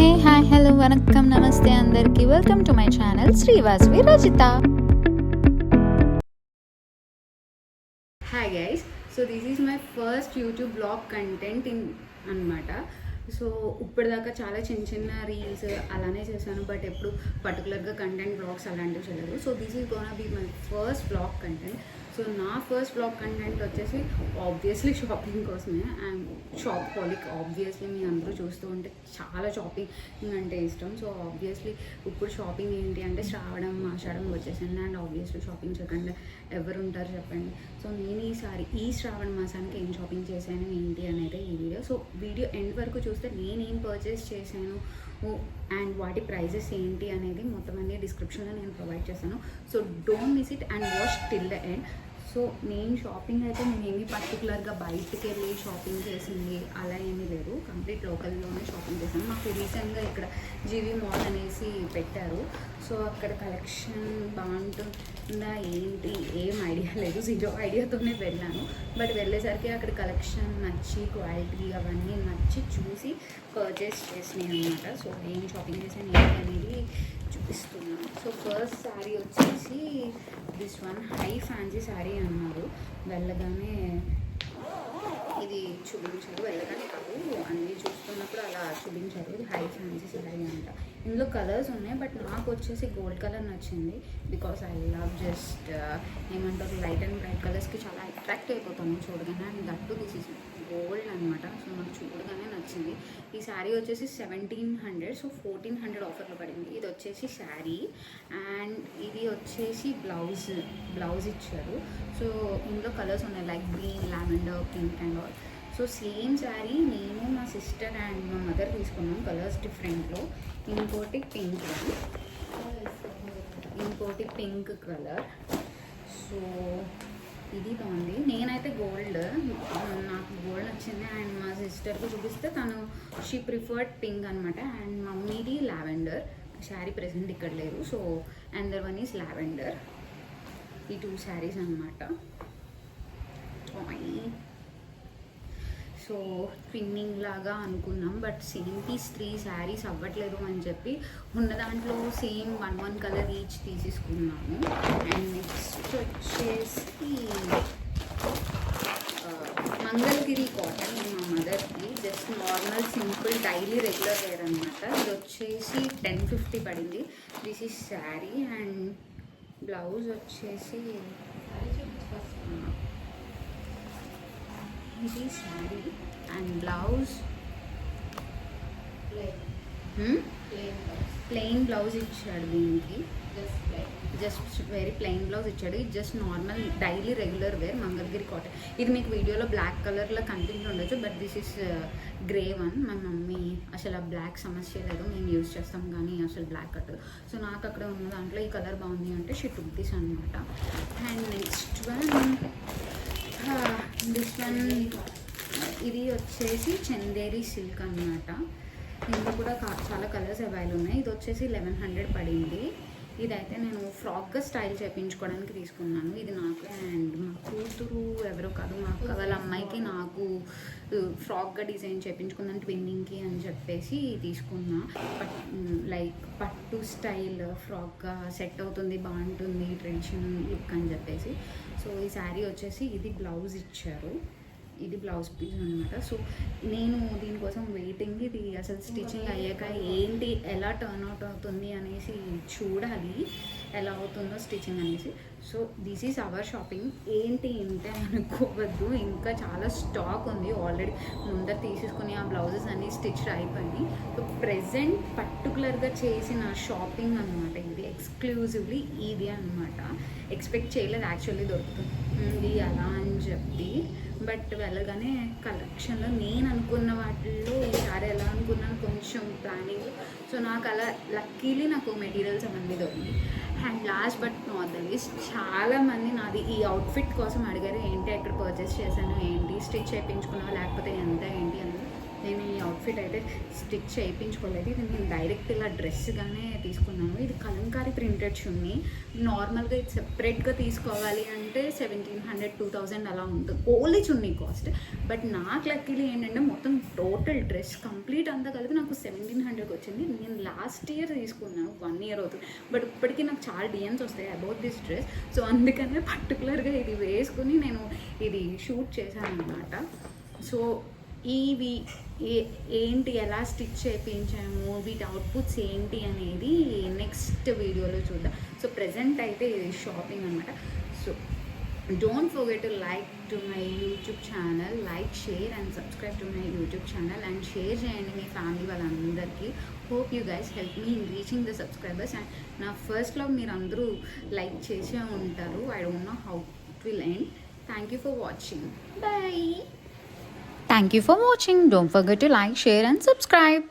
Hi hello vanakkam నమస్తే అందరికీ welcome to my channel Sri Vasavi Rajitha. Hi guys, so this is my first YouTube blog content అనమాట. So ఇప్పటిదాకా చాలా చిన్న రీల్స్ అలానే చేశాను, బట్ ఎప్పుడు పర్టికులర్గా కంటెంట్ బ్లాగ్స్ అలాంటివి చేయలేదు. So this is gonna be my first blog content. So నా ఫస్ట్ బ్లాగ్ కంటెంట్ వచ్చేసి ఆబ్వియస్లీ షాపింగ్ కోసమే. అండ్ షాప్ కాలిక్ ఆబ్వియస్లీ మీ అందరూ చూస్తూ ఉంటే చాలా షాపింగ్ అంటే ఇష్టం. సో ఆబ్వియస్లీ ఇప్పుడు షాపింగ్ ఏంటి అంటే శ్రావణం ఆషాఢం వచ్చేసింది, అండ్ ఆబ్వియస్లీ షాపింగ్ చేయకుండా ఎవరు ఉంటారు చెప్పండి. సో నేను ఈ శ్రావణ మాసానికి ఏం షాపింగ్ చేశాను ఏంటి అనేది ఈ వీడియో. సో వీడియో ఎండ్ వరకు చూస్తే నేనేం పర్చేస్ చేశాను అండ్ వాటి ప్రైజెస్ ఏంటి అనేది మొత్తం అన్ని డిస్క్రిప్షన్లో నేను ప్రొవైడ్ చేశాను. So don't miss it and watch till the end. So నేను షాపింగ్ అయితే నేనేమి పర్టికులర్గా బయటికి వెళ్ళి షాపింగ్ చేసింది అలా ఏమీ లేదు, కంప్లీట్ లోకల్లోనే షాపింగ్ చేశాను. మాకు రీసెంట్గా ఇక్కడ జీవీ మాల్ అనేసి పెట్టారు. సో అక్కడ కలెక్షన్ బాగుంటుందా ఏంటి ఏం ఐడియా లేదు, జీరో ఐడియాతోనే వెళ్ళాను. బట్ వెళ్ళేసరికి అక్కడ కలెక్షన్ నచ్చి క్వాలిటీ అవన్నీ నచ్చి చూసి పర్చేస్ చేసినాయి అనమాట. సో ఏం షాపింగ్ చేశాను ఏంటి అనేది చూపిస్తున్నాను. సో ఫస్ట్ శారీ వచ్చేసి this one high fancy sari అన్నారు. వెళ్ళగానే ఇది చూపించారు, వెళ్ళగానే కాదు అన్నీ చూస్తున్నప్పుడు అలా చూపించారు. ఇది హై ఫ్యాన్సీ శారీ అంట. ఇందులో కలర్స్ ఉన్నాయి, బట్ నాకు వచ్చేసి గోల్డ్ కలర్ నచ్చింది. బికాస్ ఐ లవ్ జస్ట్ ఏమంటారు లైట్ అండ్ బ్రైట్ కలర్స్కి చాలా అట్రాక్ట్ అయిపోతాను చూడగానే. And that this is gold అనమాట. సో నాకు చూడగానే నచ్చింది. ఈ శారీ వచ్చేసి 1700, సో 1400 ఆఫర్లో పడింది. ఇది వచ్చేసి శారీ అండ్ ఇది వచ్చేసి బ్లౌజ్ ఇచ్చారు. సో ఇందులో కలర్స్ ఉన్నాయి like green, lavender, pink and all. So same sari నేను మా సిస్టర్ అండ్ మా మదర్ తీసుకున్నాం, కలర్స్ డిఫరెంట్లో. ఇంకోటి పింక్ కలర్. సో ఇది బాగుంది. నేనైతే గోల్డ్, నాకు గోల్డ్ నచ్చింది. అండ్ మా సిస్టర్కి చూపిస్తే తను షీ ప్రిఫర్డ్ పింక్ అనమాట. అండ్ మమ్మీది లావెండర్. శారీ ప్రెసెంట్ ఇక్కడ లేదు. So and one is lavender. ఈ 2 శారీస్ అనమాట. సో ట్విన్నింగ్ లాగా అనుకున్నాం, బట్ సేమ్ పీస్ 3 శారీస్ అవ్వట్లేదు అని చెప్పి ఉన్న దాంట్లో సేమ్ 1 కలర్ ఈచ్ తీసేసుకున్నాము. అండ్ నెక్స్ట్ వచ్చేసి మంగళగిరి కాటన్ మా మదర్కి, just normal simple daily regular wear అనమాట. ఇది వచ్చేసి 1050 పడింది. This is sari and blouse వచ్చేసి ఇది sari and blouse plain blouse ఇచ్చాడు. దీనికి జస్ట్ వెరీ ప్లెయిన్ బ్లౌజ్ ఇచ్చాడు. ఇది just normal daily regular wear Mangalagiri cotton. ఇది మీకు వీడియోలో బ్లాక్ కలర్లో కనిపించి ఉండొచ్చు, but this is grey one. మా మమ్మీ అసలు ఆ బ్లాక్ సమస్య లేదు, మేము యూజ్ చేస్తాం కానీ అసలు బ్లాక్ కట్టదు. సో నాకు అక్కడ ఉన్న దాంట్లో ఈ కలర్ బాగుంది అంటే షీ టుక్ దిస్ అనమాట. అండ్ నెక్స్ట్ దిస్ వన్ ఇది వచ్చేసి చందేరి సిల్క్ అనమాట. ఇందులో కూడా చాలా కలర్స్ అవైలబుల్ ఉన్నాయి. ఇది వచ్చేసి 1100 పడింది. ఇదైతే నేను ఫ్రాక్గా స్టైల్ చేయించుకోవడానికి తీసుకున్నాను. ఇది నాకు అండ్ మా కూతురు ఎవరో కాదు, మా అక్క వాళ్ళ అమ్మాయికి నాకు ఫ్రాక్గా డిజైన్ చేయించుకుందాం ట్విన్నింగ్కి అని చెప్పేసి తీసుకున్నా. లైక్ పట్టు స్టైల్ ఫ్రాక్గా సెట్ అవుతుంది, బాగుంటుంది ట్రెడిషనల్ లుక్ అని చెప్పేసి. సో ఈ శారీ వచ్చేసి ఇది బ్లౌజ్ ఇచ్చారు, ఇది బ్లౌజ్ పీస్ అనమాట. సో నేను దీనికోసం వెయిటింగ్. ఇది అసలు స్టిచ్చింగ్ అయ్యాక ఏంటి ఎలా టర్న్ అవుట్ అవుతుంది అనేసి చూడాలి, ఎలా అవుతుందో స్టిచ్చింగ్ అనేసి. So this is our shopping. ఏంటి ఇంతే అనుకోవద్దు, ఇంకా చాలా స్టాక్ ఉంది. ఆల్రెడీ ముందర తీసేసుకుని ఆ బ్లౌజెస్ అన్నీ స్టిచ్డ్ అయిపోయినాయి. సో ప్రెజెంట్ పర్టికులర్గా చేసిన షాపింగ్ అనమాట ఇది, ఎక్స్క్లూజివ్లీ ఇది అనమాట. ఎక్స్పెక్ట్ చేయలేదు యాక్చువల్లీ దొరుకుతుంది అలా అని చెప్పి, బట్ వెళ్ళగానే కలెక్షన్లో నేను అనుకున్న వాటిల్లో ఈసారి ఎలా అనుకున్నాను కొంచెం ప్లానింగ్. సో నాకు అలా లక్కీలీ నాకు మెటీరియల్స్ అవన్నీ దొరికినాయి. And last but not the least, చాలామంది నాది ఈ అవుట్ఫిట్ కోసం అడిగారు, ఏంటి ఎక్కడ పర్చేస్ చేశాను, ఏంటి స్టిచ్ చేయించుకున్నావా లేకపోతే ఎంత ఏంటి అని. నేను ఈ అవుట్ఫిట్ అయితే స్టిచ్ చేయించుకోలేదు. ఇది నేను డైరెక్ట్ ఇలా డ్రెస్గానే తీసుకున్నాను. ఇది కలంకారీ ప్రింటెడ్ చున్నీ. నార్మల్గా ఇది సెపరేట్గా తీసుకోవాలి అంటే 1700 2000 అలా ఉంటుంది ఓన్లీ చున్నీ కాస్ట్. బట్ నాకు లక్కీలీ ఏంటంటే మొత్తం టోటల్ డ్రెస్ కంప్లీట్ అంతా కలిపి నాకు 1700కి వచ్చింది. నేను లాస్ట్ ఇయర్ తీసుకున్నాను, 1 year అవుతుంది. బట్ ఇప్పటికీ నాకు చాలా డిఎమ్స్ వస్తాయి అబౌట్ దిస్ డ్రెస్. సో అందుకనే పర్టికులర్గా ఇది వేసుకుని నేను ఇది షూట్ చేశాను అనమాట. సో ఇవి ఏంటి, ఎలా స్టిచ్ చేయించాము, వీటి అవుట్పుట్స్ ఏంటి అనేది నెక్స్ట్ వీడియోలో చూద్దాం. సో ప్రెజెంట్ అయితే ఇది షాపింగ్ అనమాట. So don't forget to like to my YouTube channel, like, share and subscribe to my YouTube channel and share చేయండి మీ ఫ్యామిలీ వాళ్ళందరికీ. Hope you guys help me in reaching the subscribers. And నా first vlog మీరు అందరూ like చేసే ఉంటారు. I don't know how it will end. Thank you for watching. By. Thank you for watching. Don't forget to like, share and subscribe.